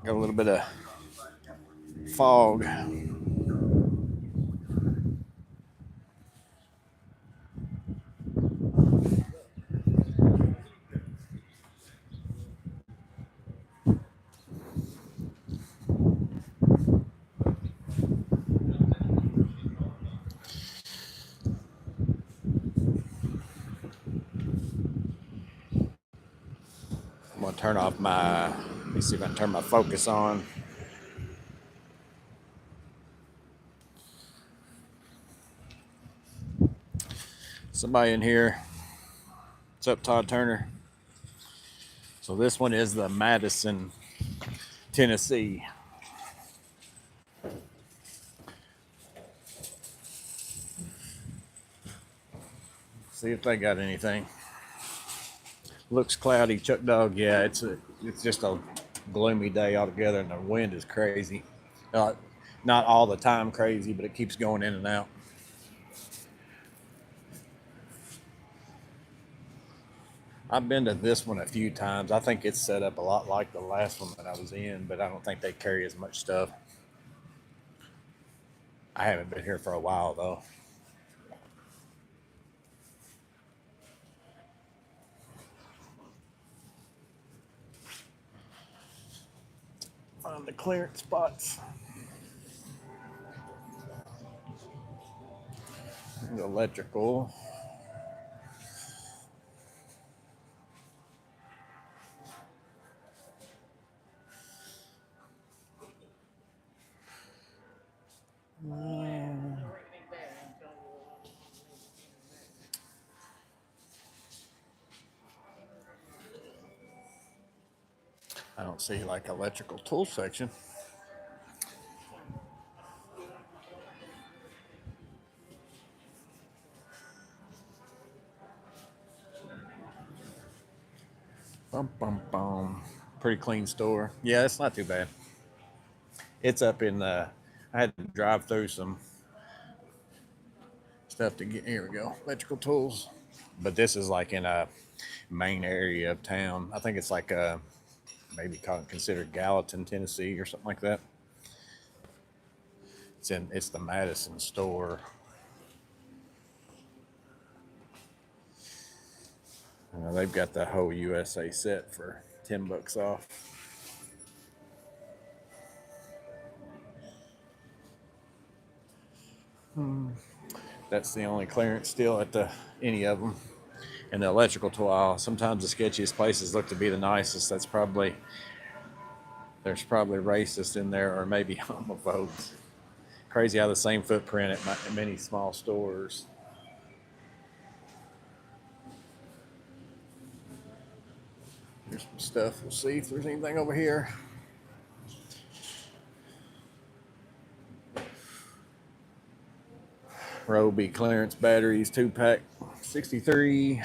Got a little bit of fog. I'm gonna turn off my. Let me see if I can turn my focus on. Somebody in here. What's up, Todd Turner? So this one is the Madison, Tennessee. See if they got anything. Looks cloudy, Chuck Dog. Yeah, it's just a gloomy day altogether, and the wind is crazy. Uh, Not all the time crazy, but it keeps going in and out. I've been to this one a few times. I think it's set up a lot like the last one that I was in, but I don't think they carry as much stuff. I haven't been here for a while though. Find the clearance spots. The electrical. I don't see like electrical tool section. Bum bum bum. Pretty clean store. Yeah, it's not too bad. It's up in the. I had to drive through some stuff to get. Here we go. Electrical tools. But this is like in a main area of town. I think it's like maybe considered Gallatin, Tennessee, or something like that. It's the Madison store. They've got the whole USA set for $10 off. That's the only clearance still at any of them. And the electrical tool, sometimes the sketchiest places look to be the nicest. There's probably racists in there or maybe homophobes. Crazy how the same footprint at many small stores. Here's some stuff. We'll see if there's anything over here. Roby clearance batteries, 2-pack, 63.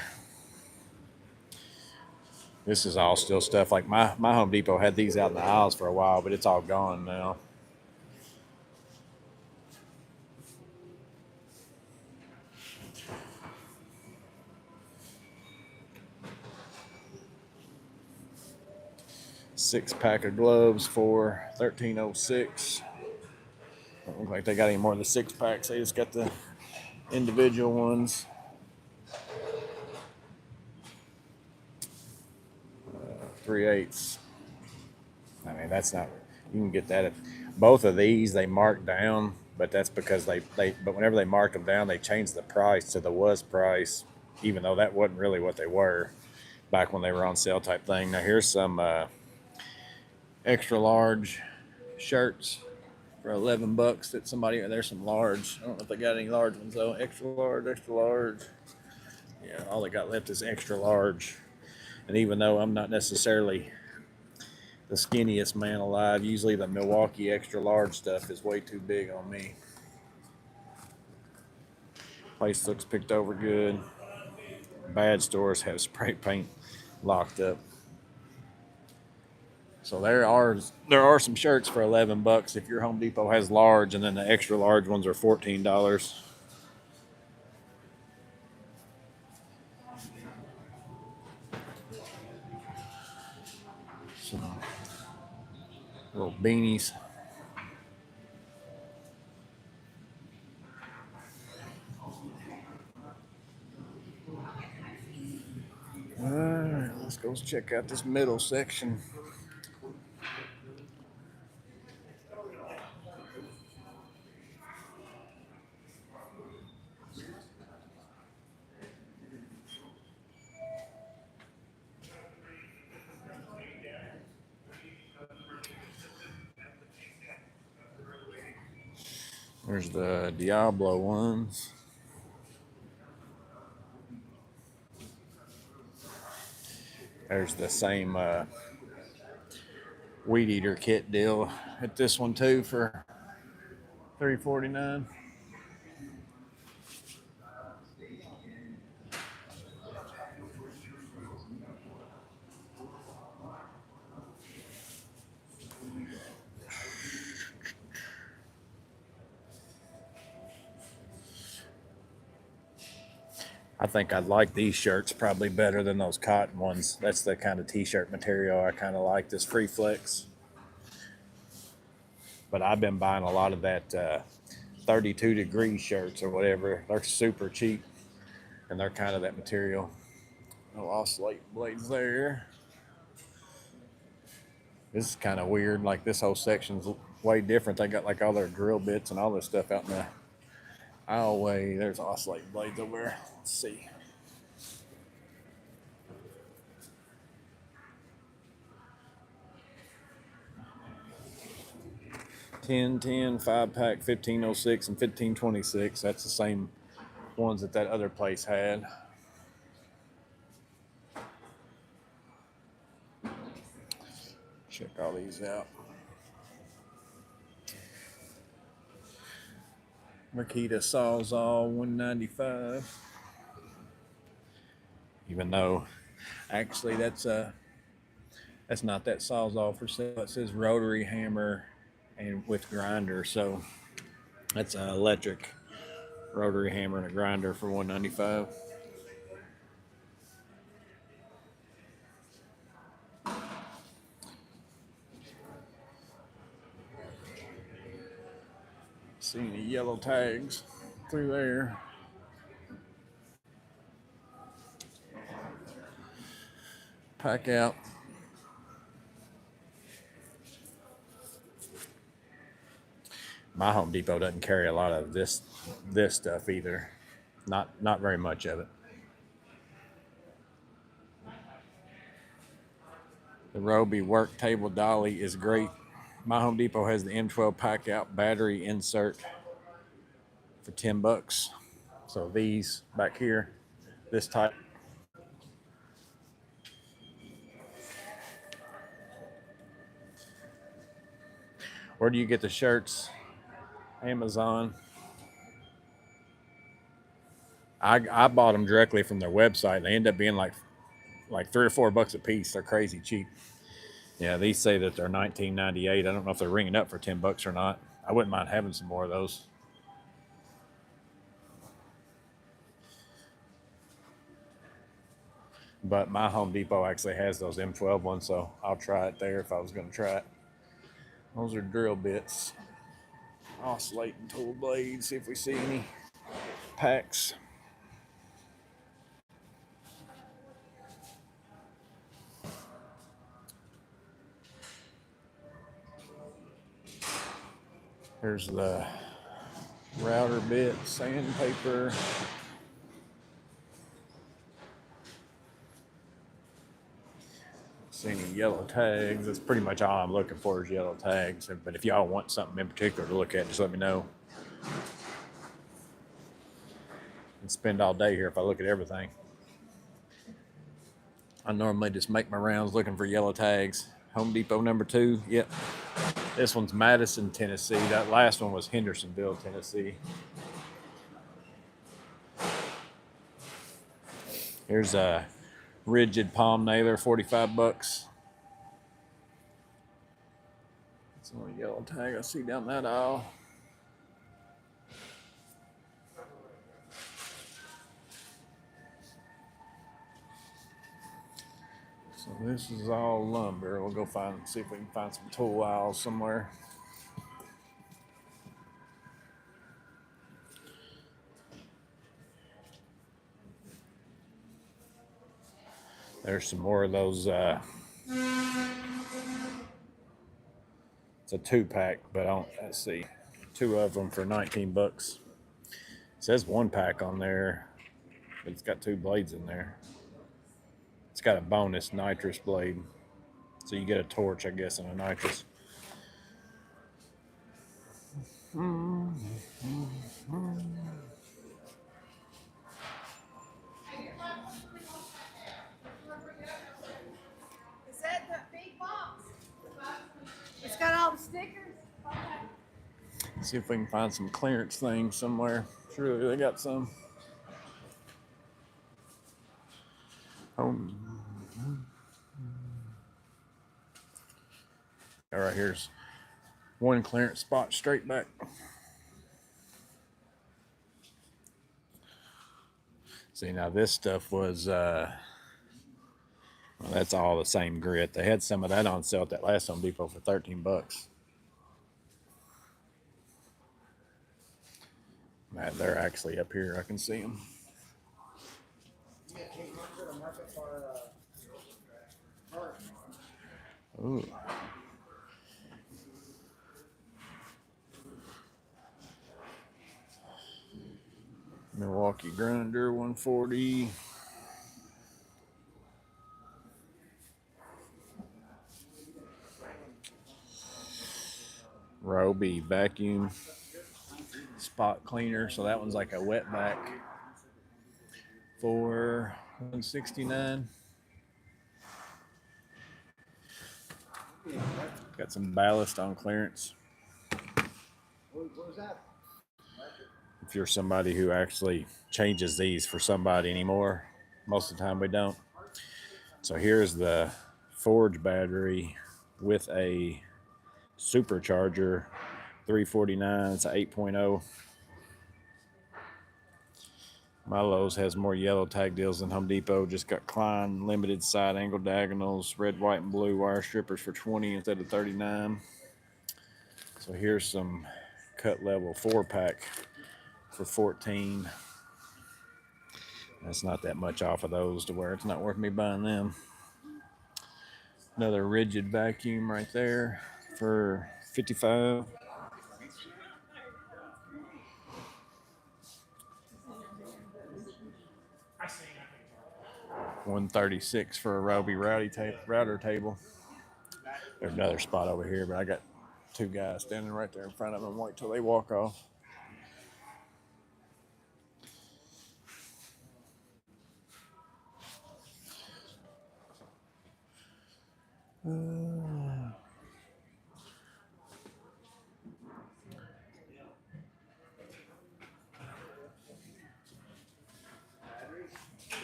This is all still stuff like my Home Depot had these out in the aisles for a while, but it's all gone now. Six-pack of gloves for $13.06. Don't look like they got any more of the six packs. They just got the individual ones. 3/8. I mean, that's not. You can get that at both of these. They mark down, but that's because But whenever they mark them down, they change the price to the was price, even though that wasn't really what they were back when they were on sale type thing. Now here's some extra large shirts for $11 that somebody. There's some large. I don't know if they got any large ones though. Extra large, extra large. Yeah, all they got left is extra large. And even though I'm not necessarily the skinniest man alive, usually the Milwaukee extra large stuff is way too big on me. Place looks picked over good. Bad stores have spray paint locked up. So there are some shirts for $11 if your Home Depot has large, and then the extra large ones are $14. So Little beanies. All right, let's go check out this middle section. There's the Diablo ones. There's the same weed eater kit deal at this one too for $3.49. I think I'd like these shirts probably better than those cotton ones. That's the kind of t-shirt material I kind of like, this Free Flex. But I've been buying a lot of that 32 degree shirts or whatever. They're super cheap and they're kind of that material. No oscillate blades there. This is kind of weird. Like this whole section's way different. They got like all their drill bits and all this stuff out in the aisleway. There's oscillate blades over there. Let's see. 1010, 5-pack, 1506, and 1526. That's the same ones that other place had. Check all these out. Makita Sawzall 195. Even though actually that's not that Sawzall for sale. It says rotary hammer and with grinder, so that's an electric rotary hammer and a grinder for $195. See any yellow tags through there? Pack out. My Home Depot doesn't carry a lot of this stuff either. Not very much of it. The Roby work table dolly is great. My Home Depot has the M12 pack out battery insert for $10. So these back here, this type. Where do you get the shirts? Amazon. I bought them directly from their website. They end up being like $3 or $4 a piece. They're crazy cheap. Yeah, these say that they're $19.98. I don't know if they're ringing up for $10 or not. I wouldn't mind having some more of those. But my Home Depot actually has those M12 ones, so I'll try it there if I was going to try it. Those are drill bits. Oscillating tool blades. See if we see any packs. Here's the router bit, sandpaper. See any yellow tags? That's pretty much all I'm looking for is yellow tags. But if y'all want something in particular to look at, just let me know. And spend all day here if I look at everything. I normally just make my rounds looking for yellow tags. Home Depot number 2. Yep. This one's Madison, Tennessee. That last one was Hendersonville, Tennessee. Here's a rigid palm nailer, $45. It's the only yellow tag I see down that aisle. So this is all lumber. We'll go see if we can find some tool aisles somewhere. There's some more of those. It's a 2-pack, but let's see, 2 of them for 19 bucks. It says 1-pack on there, but it's got 2 blades in there. It's got a bonus nitrous blade, so you get a torch, I guess, and a nitrous. Is that the big box? It's got all the stickers? Okay. See if we can find some clearance things somewhere. Surely they got some. Oh. All right, here's one clearance spot straight back. See, now this stuff was, well, that's all the same grit. They had some of that on sale at that last Home Depot for 13 bucks. Man, they're actually up here. I can see them. Ooh. Milwaukee grinder, 140. Roby vacuum spot cleaner. So that one's like a wet vac for $169. Got some ballast on clearance. What was that? If you're somebody who actually changes these for somebody anymore, most of the time we don't. So here's the Forge battery with a supercharger, $349. It's a 8.0. Milo's has more yellow tag deals than Home Depot. Just got Klein limited side angle diagonals, red, white, and blue wire strippers for 20 instead of 39. So here's some cut level 4-pack for 14. That's not that much off of those to where it's not worth me buying them. Another rigid vacuum right there for 55. $136 for a Roby router table. There's another spot over here, but I got 2 guys standing right there in front of them. Wait till they walk off.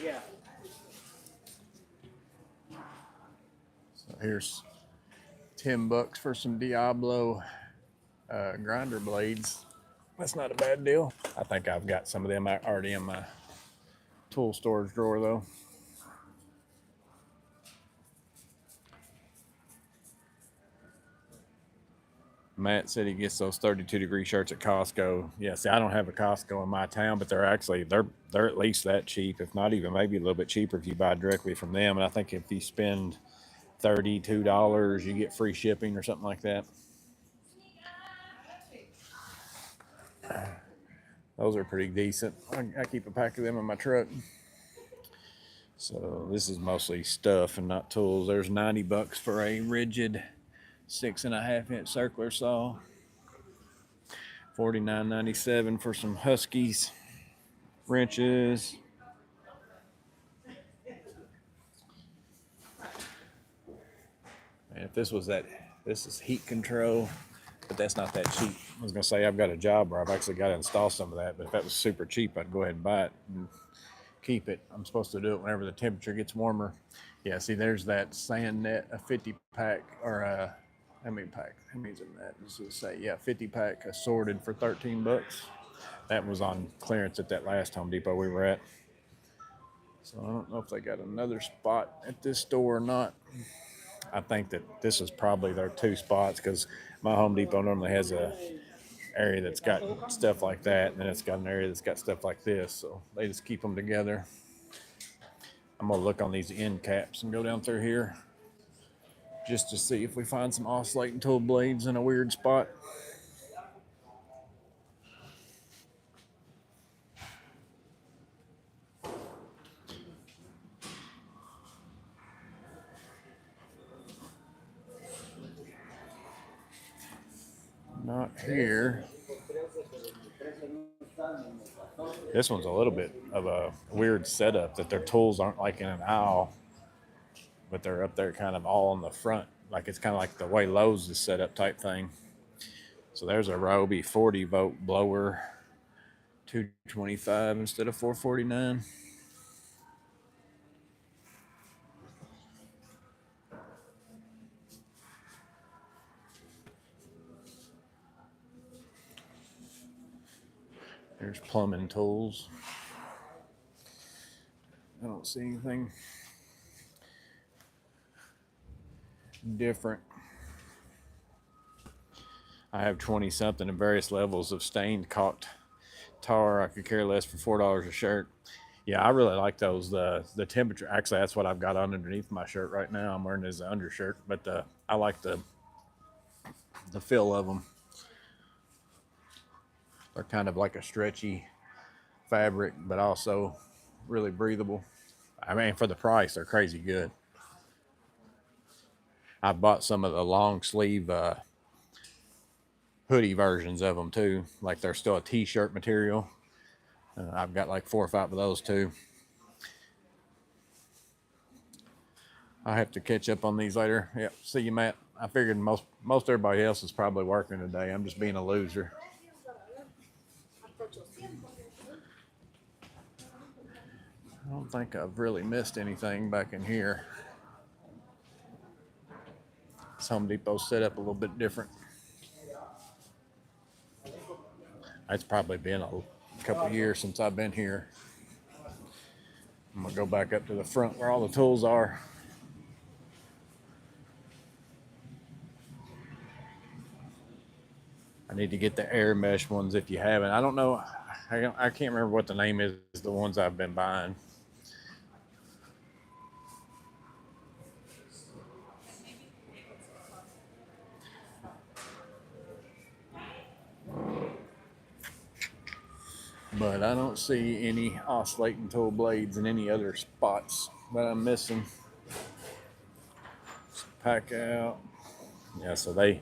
Yeah. So here's 10 bucks for some Diablo grinder blades. That's not a bad deal. I think I've got some of them already in my tool storage drawer though. Matt said he gets those 32-degree shirts at Costco. Yeah, see, I don't have a Costco in my town, but they're at least that cheap, if not even maybe a little bit cheaper if you buy directly from them. And I think if you spend $32, you get free shipping or something like that. Those are pretty decent. I keep a pack of them in my truck. So this is mostly stuff and not tools. There's 90 bucks for a rigid 6.5-inch circular saw. $49.97 for some Huskies wrenches. And if this is heat control, but that's not that cheap. I was gonna say I've got a job where I've actually got to install some of that, but if that was super cheap, I'd go ahead and buy it and keep it. I'm supposed to do it whenever the temperature gets warmer. Yeah, see, there's that sand net, a 50-pack, or how many pack? How many's in that? Does it say? Yeah, 50-pack assorted for 13 bucks. That was on clearance at that last Home Depot we were at. So I don't know if they got another spot at this store or not. I think that this is probably their two spots because my Home Depot normally has a area that's got stuff like that, and then it's got an area that's got stuff like this. So they just keep them together. I'm gonna look on these end caps and go down through here just to see if we find some oscillating tool blades in a weird spot. Not here. This one's a little bit of a weird setup that their tools aren't like in an aisle, but they're up there kind of all in the front. Like it's kind of like the way Lowe's is set up type thing. So there's a Roby 40 volt blower, 225 instead of 449. There's plumbing tools. I don't see anything different. I have 20 something in various levels of stained caulked tar. I could care less for $4 a shirt. Yeah, I really like those. The temperature. Actually, that's what I've got on underneath my shirt right now. I'm wearing it as an undershirt, but I like the feel of them. They're kind of like a stretchy fabric, but also really breathable. I mean, for the price, they're crazy good. I bought some of the long sleeve hoodie versions of them too. Like they're still a t-shirt material. I've got like 4 or 5 of those too. I have to catch up on these later. Yep. See you, Matt. I figured most everybody else is probably working today. I'm just being a loser. I don't think I've really missed anything back in here. This Home Depot set up a little bit different. It's probably been a couple of years since I've been here. I'm gonna go back up to the front where all the tools are. I need to get the air mesh ones if you haven't. I don't know. I can't remember what the name is. The ones I've been buying. But I don't see any oscillating tool blades in any other spots that I'm missing. Pack out. Yeah, so they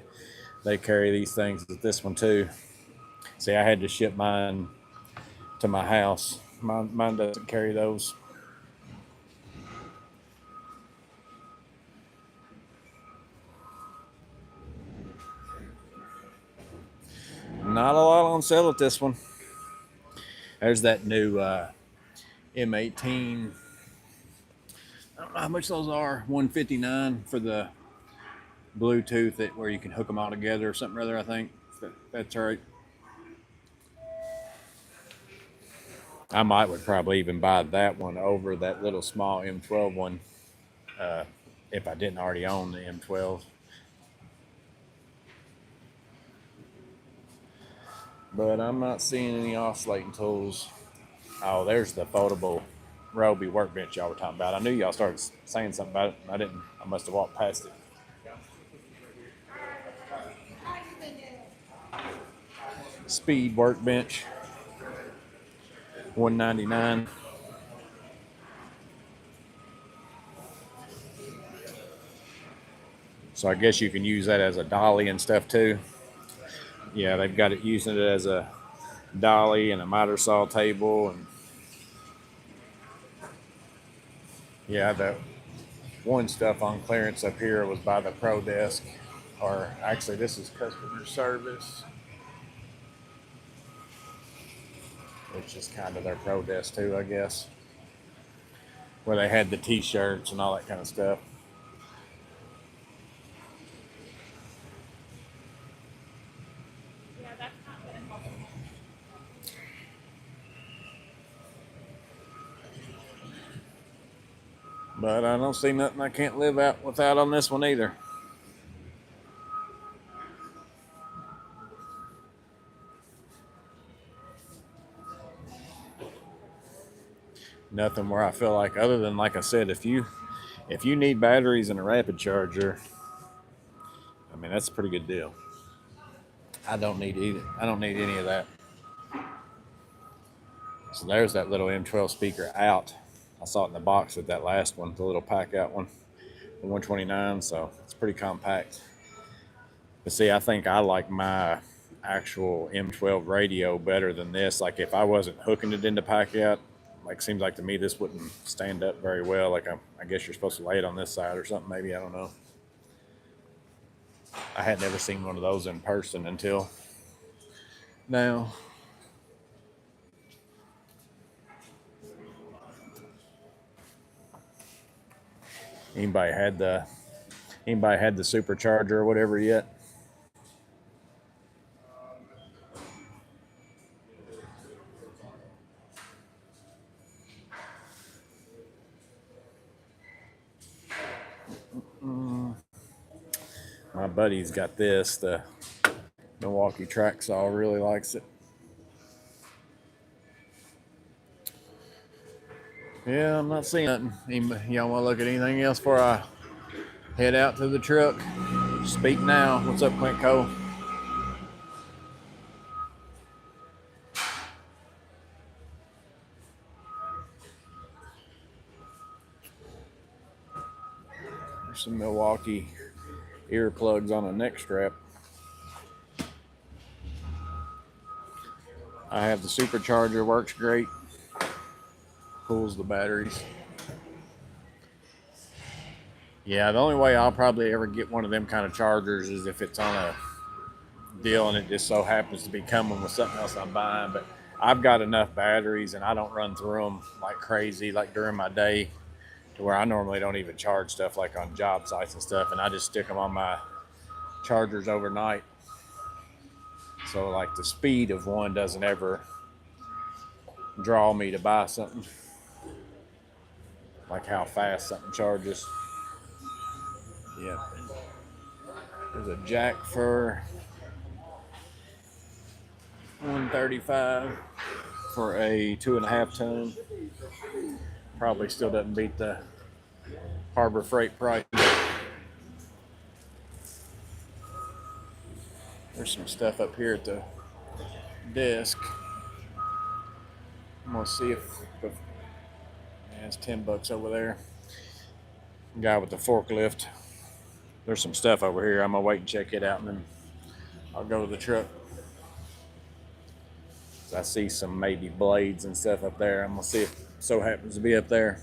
carry these things with this one too. See, I had to ship mine to my house. Mine doesn't carry those. Not a lot on sale at this one. There's that new M18. I don't know how much those are. $159 for the Bluetooth where you can hook them all together or something or other. I think that's right. I would probably even buy that one over that little small M12 one if I didn't already own the M12. But I'm not seeing any oscillating tools. Oh, there's the foldable Roby workbench y'all were talking about. I knew y'all started saying something about it. I didn't. I must have walked past it. Speed workbench, $199. So I guess you can use that as a dolly and stuff too. Yeah, they've got it using it as a dolly and a miter saw table, and yeah, the one stuff on clearance up here was by the Pro Desk, or actually this is customer service, which is kind of their Pro Desk too, I guess, where they had the t-shirts and all that kind of stuff. But I don't see nothing I can't live out without on this one either. Nothing where I feel like, other than like I said, if you need batteries and a rapid charger, I mean that's a pretty good deal. I don't need either. I don't need any of that. So there's that little M12 speaker out. I saw it in the box with that last one, the little pack out one, the 129. So it's pretty compact. But see, I think I like my actual M12 radio better than this. Like if I wasn't hooking it into pack out, like seems like to me this wouldn't stand up very well. Like I guess you're supposed to lay it on this side or something. Maybe I don't know. I had never seen one of those in person until now. Anybody had the supercharger or whatever yet? My buddy's got this. The Milwaukee track saw really likes it. Yeah, I'm not seeing nothing. Y'all want to look at anything else before I head out to the truck? Speak now. What's up, Clint Cole? There's some Milwaukee earplugs on a neck strap. I have the supercharger, works great. Pulls the batteries. Yeah, the only way I'll probably ever get one of them kind of chargers is if it's on a deal and it just so happens to be coming with something else I'm buying. But I've got enough batteries and I don't run through them like crazy, like during my day, to where I normally don't even charge stuff like on job sites and stuff. And I just stick them on my chargers overnight. So like the speed of one doesn't ever draw me to buy something. Like how fast something charges. Yeah. There's a jack for 135 for a 2.5 ton. Probably still doesn't beat the Harbor Freight price. There's some stuff up here at the desk. I'm gonna see if yeah, it's $10 over there. Guy with the forklift. There's some stuff over here. I'm gonna wait and check it out, and then I'll go to the truck. I see some maybe blades and stuff up there. I'm gonna see if it so happens to be up there.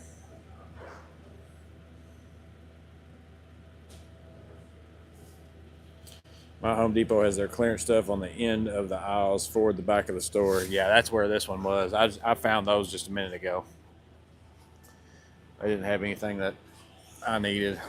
My Home Depot has their clearance stuff on the end of the aisles toward the back of the store. Yeah, that's where this one was. I found those just a minute ago. I didn't have anything that I needed.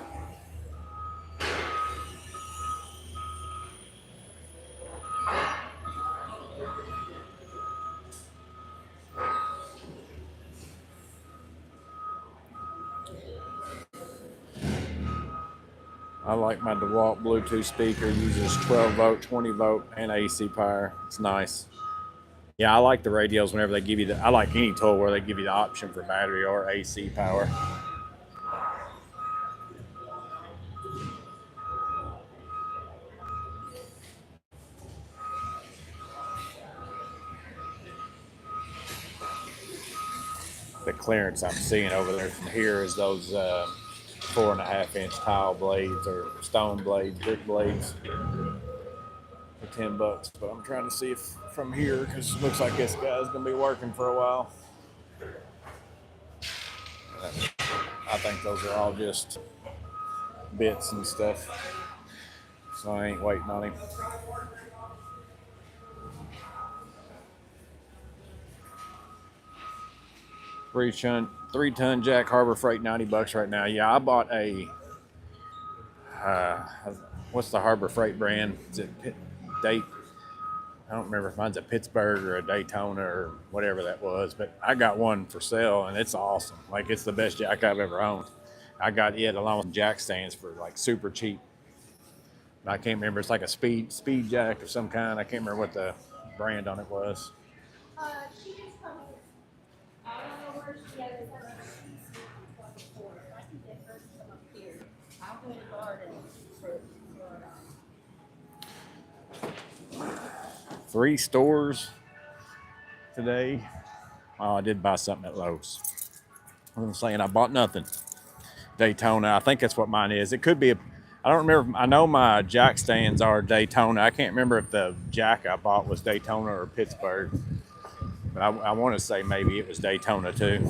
I like my DeWalt Bluetooth speaker. Uses 12 volt, 20 volt, and AC power. It's nice. Yeah, I like the radios whenever they give you I like any tool where they give you the option for battery or AC power. The clearance I'm seeing over there from here is those 4.5-inch tile blades or stone blades, brick blades for $10. But I'm trying to see if from here, because it looks like this guy's gonna be working for a while. I think those are all just bits and stuff, so I ain't waiting on him. Three-ton jack, Harbor Freight, $90 right now. Yeah, I bought a what's the Harbor Freight brand? Is it Date? I don't remember if mine's a Pittsburgh or a Daytona or whatever that was, but I got one for sale and it's awesome. Like it's the best jack I've ever owned. I got it along with jack stands for like super cheap. I can't remember. It's like a speed jack of some kind. I can't remember what the brand on it was. She just comes. I don't know where she has it. She's on the floor. I can get her to come up here. I'll go in the garden for 3 stores today. Oh, I did buy something at Lowe's. I'm saying I bought nothing. Daytona. I think that's what mine is. It could be I don't remember. I know my jack stands are Daytona. I can't remember if the jack I bought was Daytona or Pittsburgh. But I want to say maybe it was Daytona too.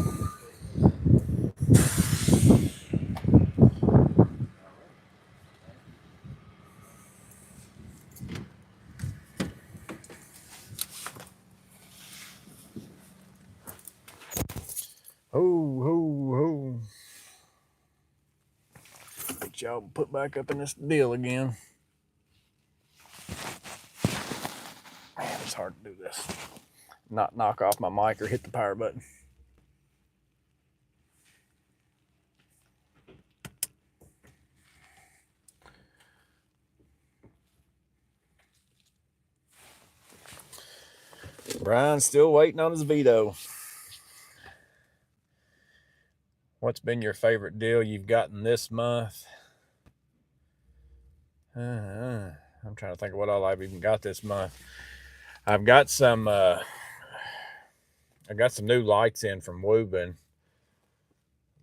Ho, ho, ho. Get y'all put back up in this deal again. Man, it's hard to do this. Not knock off my mic or hit the power button. Brian's still waiting on his veto. What's been your favorite deal you've gotten this month? I'm trying to think of what all I've even got this month. I've got some I got some new lights in from Woburn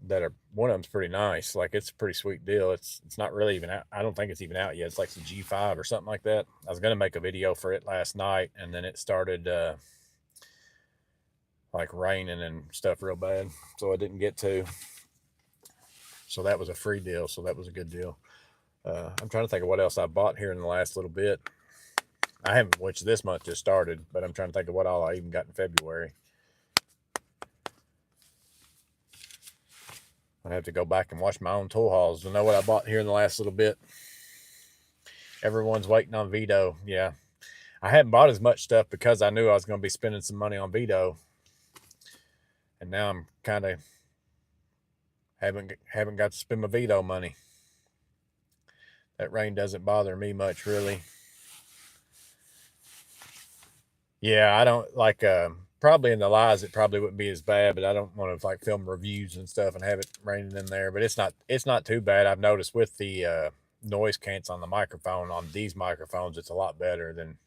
that are, one of them's pretty nice. Like, it's a pretty sweet deal. It's not really even out. I don't think it's even out yet. It's like the G5 or something like that. I was going to make a video for it last night, and then it started like raining and stuff real bad, so I didn't get to. So that was a free deal, so that was a good deal. I'm trying to think of what else I bought here in the last little bit. I haven't, which this month just started, but I'm trying to think of what all I even got in February. I have to go back and watch my own tool hauls to know what I bought here in the last little bit. Everyone's waiting on Veto. Yeah, I hadn't bought as much stuff because I knew I was going to be spending some money on Veto, and now I'm kind of haven't got to spend my Veto money. That rain doesn't bother me much, really. Yeah, I don't like. Probably in the lies, it probably wouldn't be as bad, but I don't want to like film reviews and stuff and have it raining in there. But it's not too bad. I've noticed with the noise cancel on the microphone on these microphones, it's a lot better than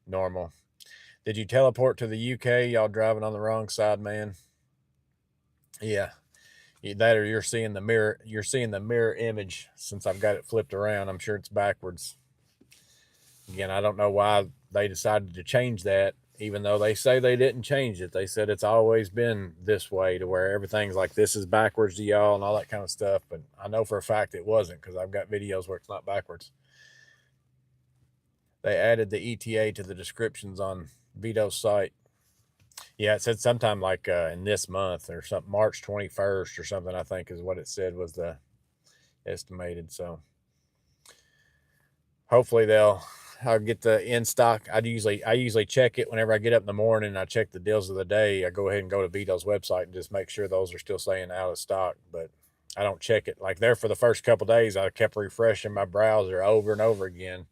normal. Did you teleport to the UK? Y'all driving on the wrong side, man. Yeah, that or you're seeing the mirror. You're seeing the mirror image since I've got it flipped around. I'm sure it's backwards. Again, I don't know why they decided to change that, even though they say they didn't change it. They said it's always been this way, to where everything's like this is backwards to y'all and all that kind of stuff. But I know for a fact it wasn't, because I've got videos where it's not backwards. They added the ETA to the descriptions on Veto's site. Yeah, it said sometime like in this month or something, March 21st or something, I think is what it said was the estimated. So hopefully I'll get the in stock. I usually check it whenever I get up in the morning. I check the deals of the day. I go ahead and go to Veto's website and just make sure those are still saying out of stock. But I don't check it like there for the first couple days. I kept refreshing my browser over and over again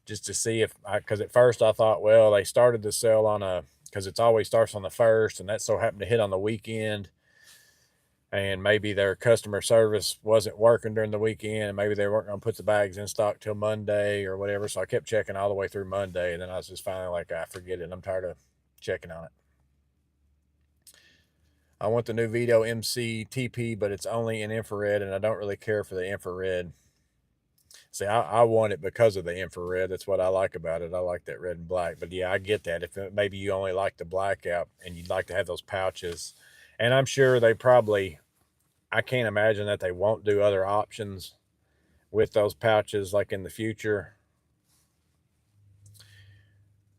just to see if because at first I thought, well, they started to sell on because it always starts on the first, and that so happened to hit on the weekend. And maybe their customer service wasn't working during the weekend, and maybe they weren't going to put the bags in stock till Monday or whatever. So I kept checking all the way through Monday, and then I was just finally like, I forget it. I'm tired of checking on it. I want the new Veto MC TP, but it's only in infrared, and I don't really care for the infrared. See, I want it because of the infrared. That's what I like about it. I like that red and black. But yeah, I get that. If maybe you only like the blackout and you'd like to have those pouches, and I'm sure they probably, I can't imagine that they won't do other options with those pouches like in the future.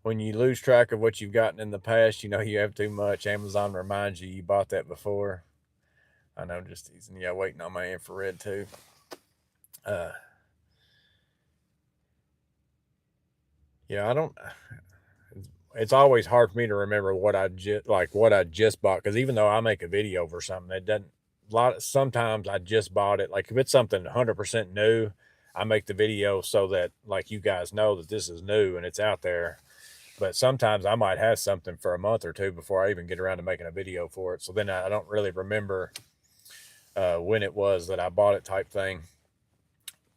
When you lose track of what you've gotten in the past, you know you have too much. Amazon reminds you bought that before. I know, just teasing. Yeah, waiting on my infrared too. Yeah, I don't. It's always hard for me to remember what I just bought, because even though I make a video for something, sometimes I just bought it. Like if it's something 100% new, I make the video so that like you guys know that this is new and it's out there. But sometimes I might have something for a month or two before I even get around to making a video for it. So then I don't really remember when it was that I bought it, type thing.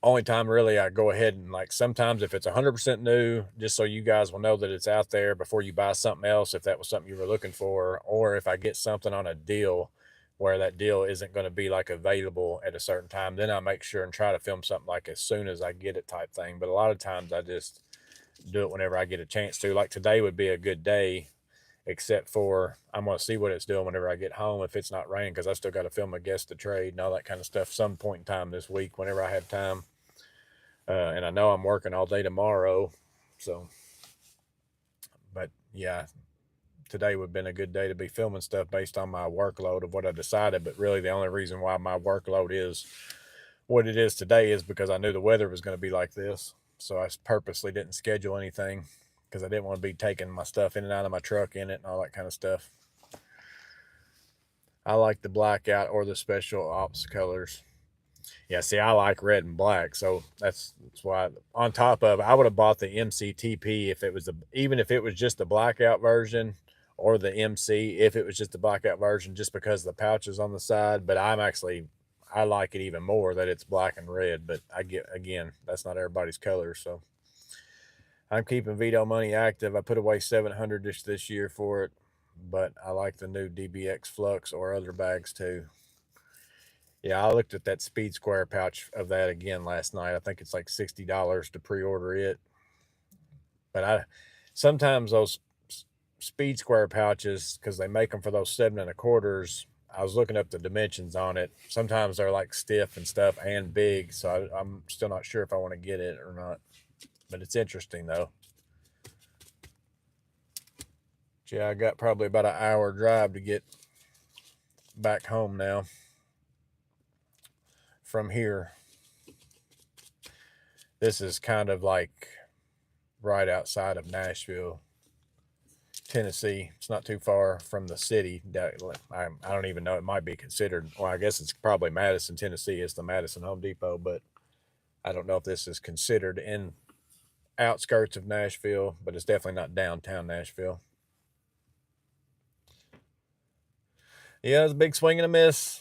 Only time really I go ahead and, like, sometimes if it's 100% new, just so you guys will know that it's out there before you buy something else, if that was something you were looking for, or if I get something on a deal where that deal isn't going to be like available at a certain time, then I make sure and try to film something like as soon as I get it, type thing. But a lot of times I just do it whenever I get a chance to. Like today would be a good day, except for I'm going to see what it's doing whenever I get home if it's not raining, because I still got to film a guest of trade and all that kind of stuff some point in time this week whenever I have time. And I know I'm working all day tomorrow, so. But yeah, today would have been a good day to be filming stuff based on my workload of what I decided. But really, the only reason why my workload is what it is today is because I knew the weather was going to be like this. So I purposely didn't schedule anything because I didn't want to be taking my stuff in and out of my truck in it and all that kind of stuff. I like the blackout or the special ops colors. Yeah, see, I like red and black, so that's why. On top of, I would have bought the MCTP if it was even if it was just the blackout version, or the MC if it was just the blackout version, just because the pouches on the side. But I like it even more that it's black and red. But I get, again, that's not everybody's color, so I'm keeping Veto money active. I put away 700 this year for it, but I like the new DBX Flux or other bags too. Yeah, I looked at that Speed Square pouch of that again last night. I think it's like $60 to pre-order it. But I sometimes those Speed Square pouches, because they make them for those 7 1/4s. I was looking up the dimensions on it. Sometimes they're like stiff and stuff and big, so I'm still not sure if I want to get it or not. But it's interesting though. Yeah, I got probably about an hour drive to get back home now from here. This is kind of like right outside of Nashville, Tennessee. It's not too far from the city. I don't even know. It might be considered. Well, I guess it's probably Madison, Tennessee. It's the Madison Home Depot, but I don't know if this is considered in outskirts of Nashville, but it's definitely not downtown Nashville. Yeah, it's a big swing and a miss.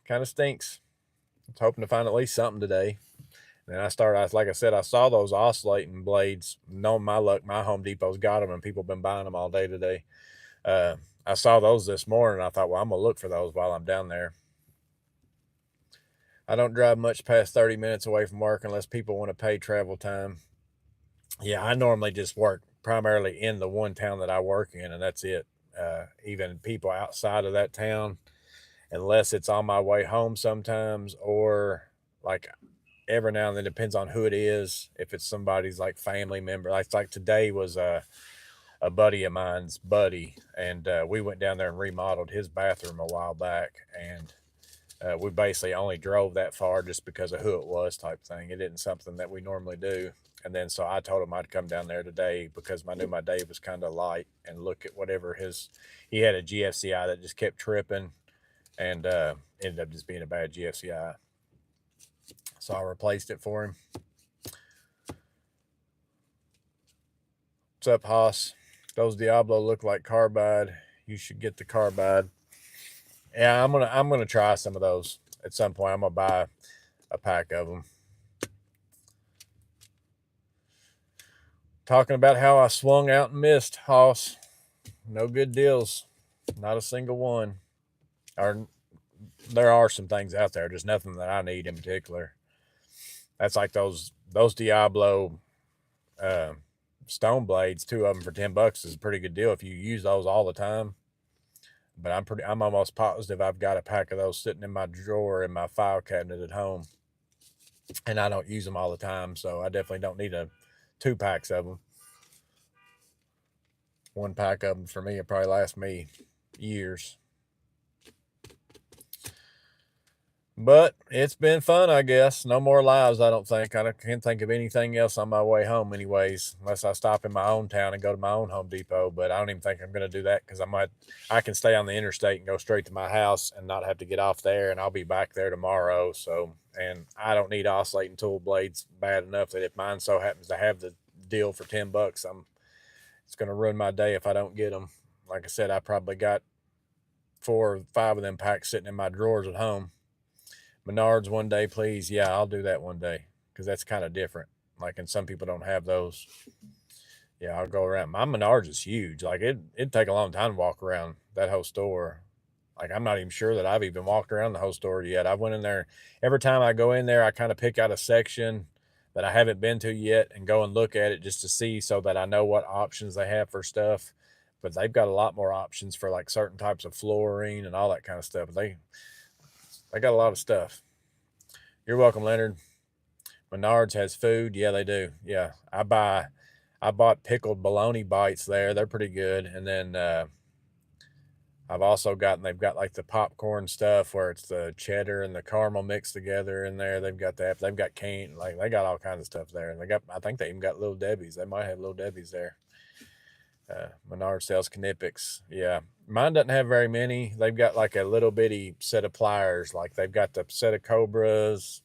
Kind of stinks. I was hoping to find at least something today. And like I said, I saw those oscillating blades. Knowing my luck, my Home Depot's got them, and people have been buying them all day today. I saw those this morning. I thought, well, I'm going to look for those while I'm down there. I don't drive much past 30 minutes away from work unless people want to pay travel time. Yeah, I normally just work primarily in the one town that I work in, and that's it. Even people outside of that town, unless it's on my way home sometimes, or like every now and then, depends on who it is. If it's somebody's like family member, like today was a buddy of mine's buddy, and we went down there and remodeled his bathroom a while back, and we basically only drove that far just because of who it was, type thing. It isn't something that we normally do. And then so I told him I'd come down there today because I knew my day was kind of light, and look at whatever he had a GFCI that just kept tripping, and ended up just being a bad GFCI. So I replaced it for him. What's up, Haas? Those Diablo look like carbide. You should get the carbide. Yeah, I'm gonna try some of those at some point. I'm gonna buy a pack of them. Talking about how I swung out and missed, Haas. No good deals. Not a single one. Or there are some things out there, just nothing that I need in particular. That's like those Diablo stone blades. 2 of them for $10 is a pretty good deal if you use those all the time. But I'm almost positive I've got a pack of those sitting in my drawer in my file cabinet at home, and I don't use them all the time, so I definitely don't need 2 packs of them. 1 pack of them for me will probably last me years. But it's been fun, I guess. No more lives, I don't think. Can't think of anything else on my way home, anyways, unless I stop in my own town and go to my own Home Depot. But I don't even think I'm going to do that because I can stay on the interstate and go straight to my house and not have to get off there, and I'll be back there tomorrow. So, and I don't need oscillating tool blades bad enough that if mine so happens to have the deal for $10, it's going to ruin my day if I don't get them. Like I said, I probably got 4 or 5 of them packs sitting in my drawers at home. Menards one day, please. Yeah, I'll do that one day because that's kind of different. Like, and some people don't have those. Yeah, I'll go around. My Menards is huge. Like it'd take a long time to walk around that whole store. Like I'm not even sure that I've even walked around the whole store yet. I went in there every time I go in there. I kind of pick out a section that I haven't been to yet and go and look at it just to see so that I know what options they have for stuff. But they've got a lot more options for like certain types of flooring and all that kind of stuff. They got a lot of stuff. You're welcome, Leonard. Menards has food. Yeah, they do. Yeah, I bought pickled bologna bites there. They're pretty good. And then I've also they've got like the popcorn stuff where it's the cheddar and the caramel mixed together in there. They've got that. They've got cane. Like they got all kinds of stuff there. And I think they even got Little Debbie's. They might have Little Debbie's there. Menard sells Knipex. Yeah. Mine doesn't have very many. They've got like a little bitty set of pliers. Like they've got the set of Cobras,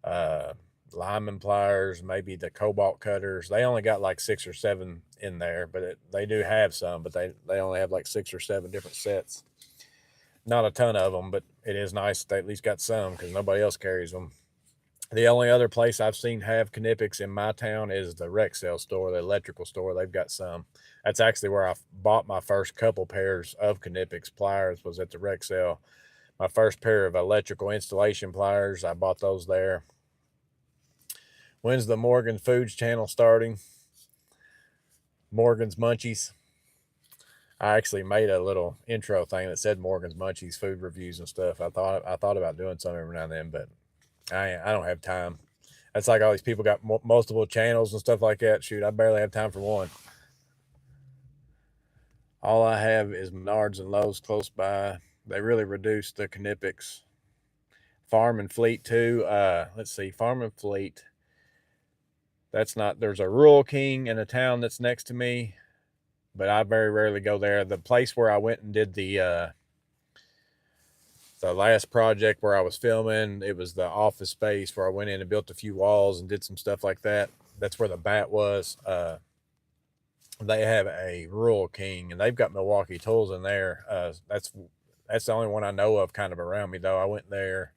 uh, Lyman pliers, maybe the Cobalt cutters. They only got like 6 or 7 in there, but they do have some, but they only have like 6 or 7 different sets. Not a ton of them, but it is nice that they at least got some because nobody else carries them. The only other place I've seen have Knipex in my town is the Rexel store, the electrical store. They've got some. That's actually where I bought my first couple pairs of Knipex pliers was at the Rexel. My first pair of electrical installation pliers, I bought those there. When's the Morgan Foods channel starting? Morgan's Munchies. I actually made a little intro thing that said Morgan's Munchies food reviews and stuff. I thought about doing some every now and then, but I don't have time. That's like all these people got multiple channels and stuff like that. Shoot, I barely have time for one. All I have is Menards and Lowe's close by. They really reduced the Knipex. Farm and Fleet too. Let's see, Farm and Fleet. That's not. There's a Rural King in a town that's next to me, but I very rarely go there. The place where I went and did the last project where I was filming, it was the office space where I went in and built a few walls and did some stuff like that. That's where the bat was. They have a Rural King, and they've got Milwaukee tools in there. That's the only one I know of kind of around me, though. I went there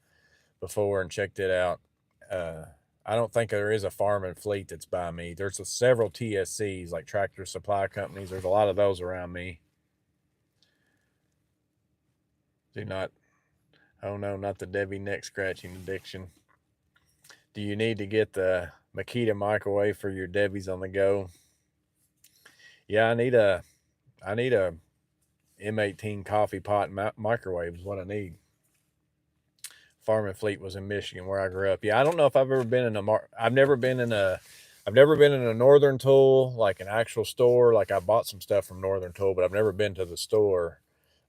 before and checked it out. I don't think there is a Farm and Fleet that's by me. There's several TSCs, like Tractor Supply Companies. There's a lot of those around me. Do not. Oh no, not the Debbie neck scratching addiction. Do you need to get the Makita microwave for your Debbie's on the go? Yeah, I need a M18 coffee pot microwave is what I need. Farm and Fleet was in Michigan where I grew up. Yeah, I don't know if I've ever been in I've never been in a Northern Tool, like an actual store. Like I bought some stuff from Northern Tool, but I've never been to the store.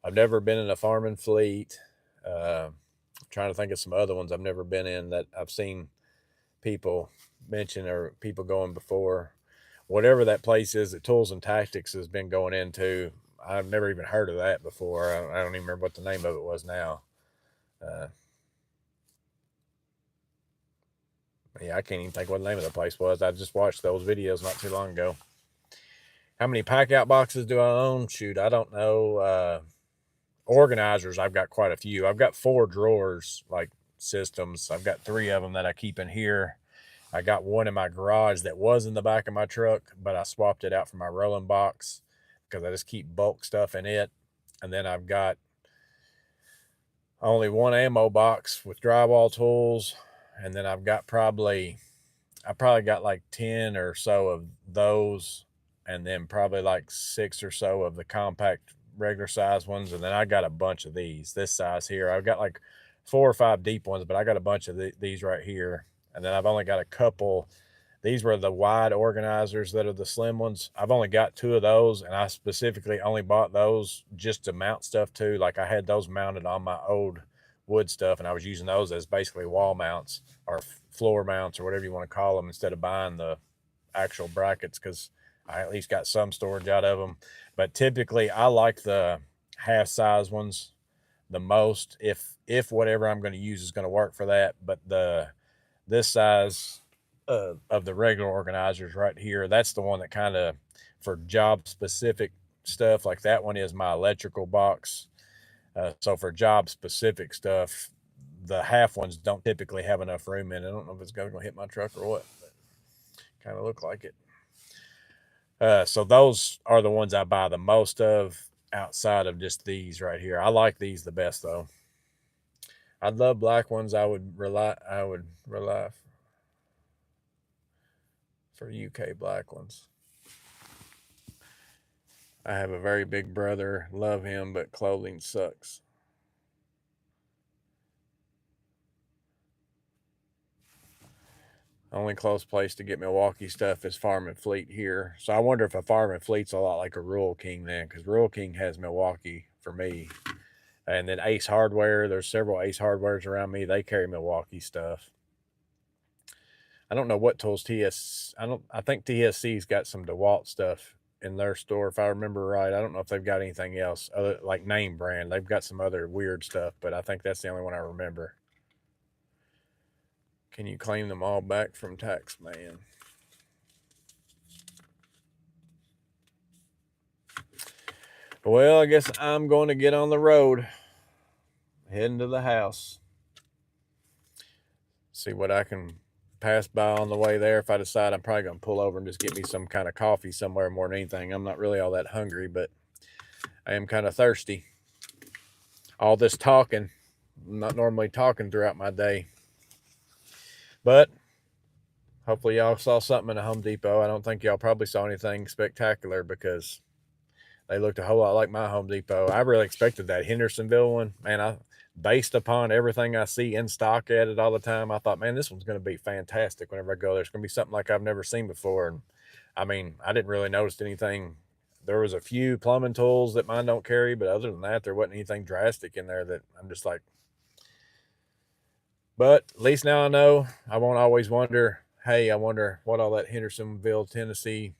I've never been in a Farm and Fleet. Trying to think of some other ones I've never been in that I've seen people mention or people going before. Whatever that place is that Tools and Tactics has been going into, I've never even heard of that before. I don't even remember what the name of it was now. Yeah, I can't even think what the name of the place was. I just watched those videos not too long ago. How many pack out boxes do I own? Shoot, I don't know. Organizers, I've got quite a few. I've got 4 drawers, like systems. I've got 3 of them that I keep in here. I got one in my garage that was in the back of my truck, but I swapped it out for my rolling box because I just keep bulk stuff in it. And then I've got only one ammo box with drywall tools. And then I probably got like 10 or so of those, and then probably like 6 or so of the compact regular size ones. And then I got a bunch of this size here. I've got like 4 or 5 deep ones, but I got a bunch of these right here. And then I've only got a couple. These were the wide organizers that are the slim ones. I've only got 2 of those, and I specifically only bought those just to mount stuff to. Like I had those mounted on my old wood stuff, and I was using those as basically wall mounts or floor mounts or whatever you want to call them, instead of buying the actual brackets, because I at least got some storage out of them. But typically, I like the half size ones the most, if whatever I'm going to use is going to work for that. But this size of the regular organizers right here, that's the one that kind of, for job specific stuff, like that one is my electrical box. So for job specific stuff, the half ones don't typically have enough room in it. I don't know if it's going to hit my truck or what, but kind of look like it. So those are the ones I buy the most of outside of just these right here. I like these the best though. I'd love black ones. I would rely for UK black ones. I have a very big brother. Love him, but clothing sucks. Only close place to get Milwaukee stuff is Farm and Fleet here. So I wonder if a Farm and Fleet's a lot like a Rural King then, because Rural King has Milwaukee for me. And then Ace Hardware, there's several Ace Hardwares around me. They carry Milwaukee stuff. I don't know what tools I think TSC's got some DeWalt stuff in their store, if I remember right. I don't know if they've got anything else other like name brand. They've got some other weird stuff, but I think that's the only one I remember. Can you claim them all back from Taxman? Well, I guess I'm going to get on the road, heading to the house. See what I can pass by on the way there. If I decide, I'm probably going to pull over and just get me some kind of coffee somewhere more than anything. I'm not really all that hungry, but I am kind of thirsty. All this talking, I'm not normally talking throughout my day. But hopefully y'all saw something in a Home Depot. I don't think y'all probably saw anything spectacular because they looked a whole lot like my Home Depot. I really expected that Hendersonville one. Man, based upon everything I see in stock at it all the time, I thought, man, this one's going to be fantastic whenever I go there. It's going to be something like I've never seen before. And I mean, I didn't really notice anything. There was a few plumbing tools that mine don't carry, but other than that, there wasn't anything drastic in there that I'm just like. But at least now I know. I won't always wonder, hey, I wonder what all that Hendersonville, Tennessee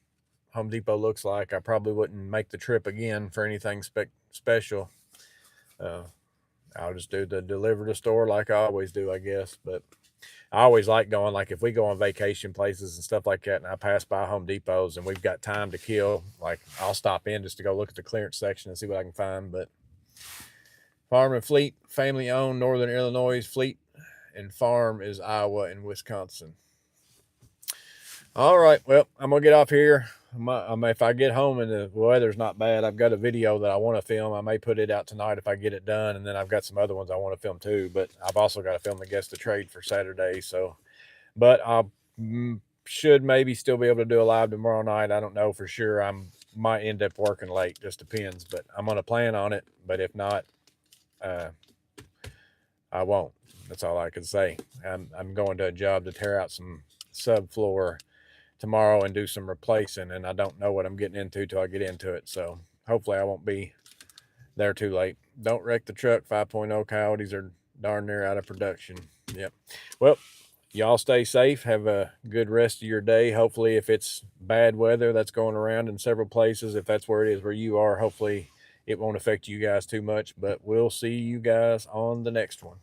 Home Depot looks like. I probably wouldn't make the trip again for anything special. I'll just do the deliver to store like I always do, I guess. But I always like going, like if we go on vacation places and stuff like that, and I pass by Home Depots and we've got time to kill, like I'll stop in just to go look at the clearance section and see what I can find. But Farm and Fleet, family owned, Northern Illinois. Fleet and Farm is Iowa and Wisconsin. All right, well, I'm gonna get off here. If I get home and the weather's not bad, I've got a video that I want to film. I may put it out tonight if I get it done, and then I've got some other ones I want to film too. But I've also got to film the guest of trade for Saturday. So, but I should maybe still be able to do a live tomorrow night. I don't know for sure. I might end up working late. Just depends. But I'm gonna plan on it. But if not, I won't. That's all I can say. I'm going to a job to tear out some subfloor tomorrow and do some replacing, and I don't know what I'm getting into till I get into it. So hopefully I won't be there too late. Don't wreck the truck. 5.0 Coyotes are darn near out of production. Yep. Well, y'all stay safe. Have a good rest of your day. Hopefully, if it's bad weather that's going around in several places, if that's where it is where you are, hopefully it won't affect you guys too much. But we'll see you guys on the next one.